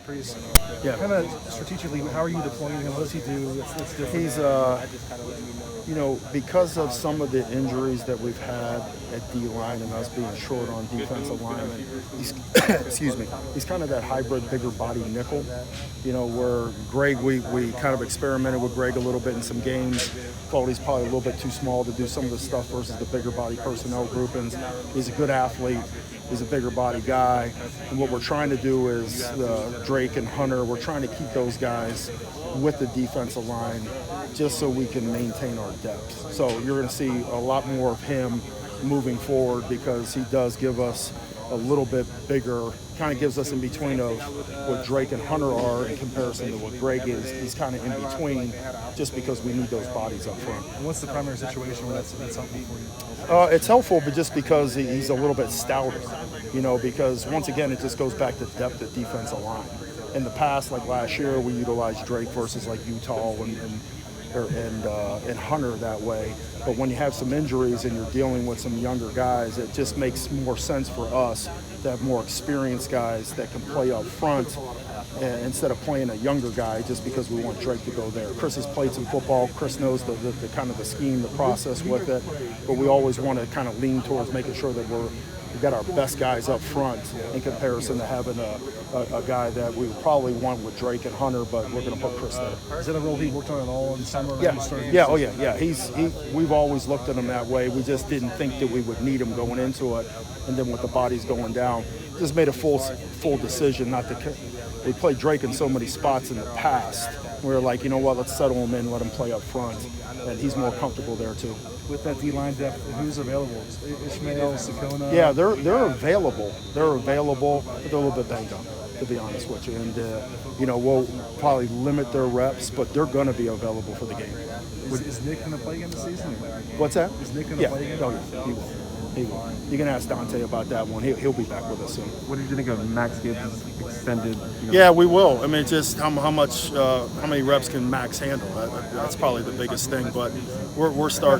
increase. Yeah. Kind of strategically, how are you deploying him? What does he do? It's different. He's, you know, because of some of the injuries that we've had at D-line and us being short on defensive linemen, he's, excuse me, he's kind of that hybrid bigger body nickel, you know, where Greg, we kind of experimented with Greg a little bit in some games, thought he's probably a little bit too small to do some of the stuff versus the bigger body personnel groupings. He's a good athlete. He's a bigger body guy. And what we're trying to do is Drake and Hunter, we're trying to keep those guys with the defensive line just so we can maintain our depth. So you're going to see a lot more of him moving forward because he does give us a little bit bigger, kind of gives us in between of what Drake and Hunter are in comparison to what Greg is. He's kind of in between just because we need those bodies up front. And what's the primary situation where that's helpful for you? It's helpful, but just because he's a little bit stouter, you know, because once again, it just goes back to depth at defensive line. In the past, like last year, we utilized Drake versus like Utah and Hunter that way. But when you have some injuries and you're dealing with some younger guys, it just makes more sense for us to have more experienced guys that can play up front instead of playing a younger guy just because we want Drake to go there. Chris has played some football. Chris knows the kind of the scheme, the process with it. But we always want to kind of lean towards making sure that we've got our best guys up front in comparison to having a guy that we would probably want with Drake and Hunter, but we're going to put Chris there. Is that a role he worked on at all in summer? Yeah. We've always looked at him that way. We just didn't think that we would need him going into it, and then with the bodies going down, just made a full decision not to. We played Drake in so many spots in the past. We were like, you know what, let's settle him in, let him play up front, and he's more comfortable there too. With that D-line depth, who's available? Ishmael, Sakona? Yeah, they're available. They're available, but they're a little bit banged up, to be honest with you. And, you know, we'll probably limit their reps, but they're going to be available for the game. Is Nick going to play again this season? What's that? Is Nick going to play again? Oh, yeah, he will. You can ask Dante about that one. He'll be back with us soon. What did you think of Max Gibbs' extended? Yeah, we will. I mean, just how many reps can Max handle? That's probably the biggest thing. But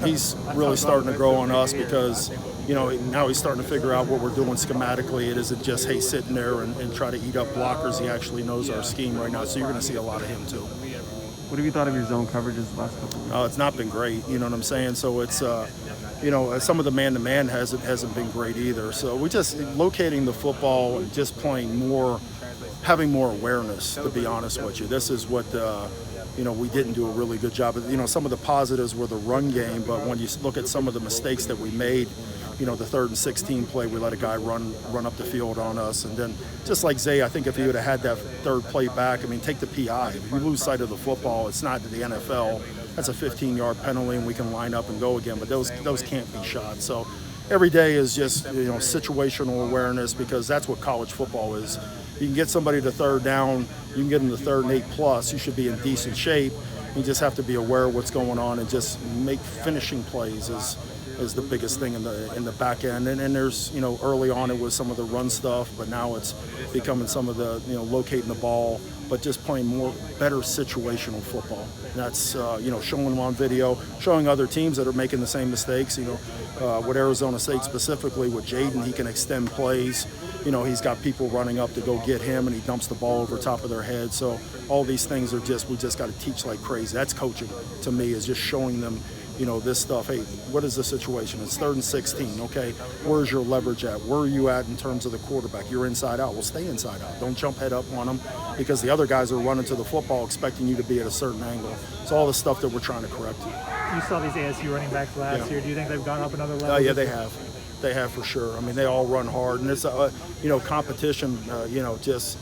he's really starting to grow on us because, you know, now he's starting to figure out what we're doing schematically. It isn't just, hey, sitting there and try to eat up blockers. He actually knows our scheme right now. So you're going to see a lot of him too. What have you thought of your zone coverages the last couple of weeks? It's not been great. You know what I'm saying? So it's. You know, some of the man-to-man hasn't been great either. So we just locating the football and just playing more, having more awareness, to be honest with you. This is what, you know, we didn't do a really good job. You know, some of the positives were the run game, but when you look at some of the mistakes that we made, you know, the 3rd and 16 play, we let a guy run up the field on us. And then just like Zay, I think if he would have had that third play back, I mean, take the PI. If you lose sight of the football, it's not the NFL. That's a 15-yard penalty, and we can line up and go again. But those can't be shot. So every day is just, you know, situational awareness, because that's what college football is. You can get somebody to 3rd down. You can get them to 3rd and 8+. You should be in decent shape. You just have to be aware of what's going on and just make finishing plays is the biggest thing in the back end. And there's, you know, early on it was some of the run stuff, but now it's becoming some of the, you know, locating the ball, but just playing better situational football. And that's, you know, showing them on video, showing other teams that are making the same mistakes. You know, with Arizona State specifically, with Jaden, he can extend plays. You know, he's got people running up to go get him, and he dumps the ball over top of their head. So all these things are we just got to teach like crazy. That's coaching to me, is just showing them, you know, this stuff. Hey, what is the situation? It's 3rd and 16. Okay, where's your leverage at? Where are you at in terms of the quarterback? You're inside out. Well, stay inside out. Don't jump head up on them, because the other guys are running to the football expecting you to be at a certain angle. It's all the stuff that we're trying to correct. You saw these ASU running backs last year. Do you think they've gone up another level? Yeah, they have. They have for sure. I mean, they all run hard, and it's you know, competition. You know, just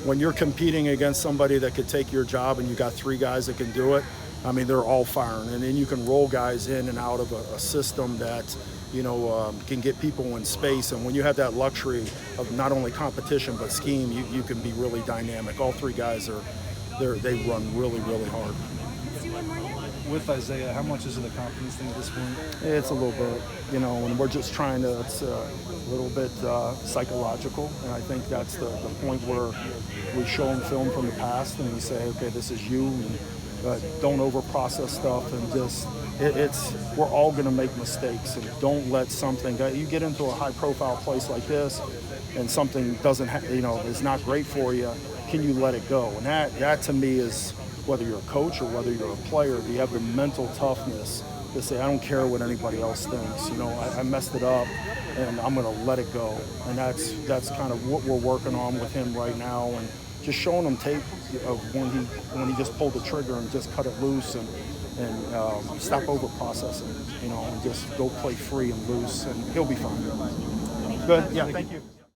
when you're competing against somebody that could take your job, and you got 3 guys that can do it. I mean, they're all firing, and then you can roll guys in and out of a system that, you know, can get people in space. And when you have that luxury of not only competition but scheme, you can be really dynamic. All 3 guys they run really, really hard. With Isaiah, how much is it a confidence thing at this point? It's a little bit, you know, and we're just trying to, it's a little bit psychological. And I think that's the point where we show them film from the past and we say, okay, this is you, and don't over-process stuff, and just, we're all going to make mistakes, and don't let something, you get into a high-profile place like this and something doesn't, you know, is not great for you. can you let it go? And that to me is, whether you're a coach or whether you're a player, do you have the mental toughness to say, I don't care what anybody else thinks. You know, I messed it up, and I'm going to let it go. And that's kind of what we're working on with him right now, and just showing him tape of when he just pulled the trigger and just cut it loose and stop over processing, you know, and just go play free and loose, and he'll be fine. Good. Yeah. Thank you.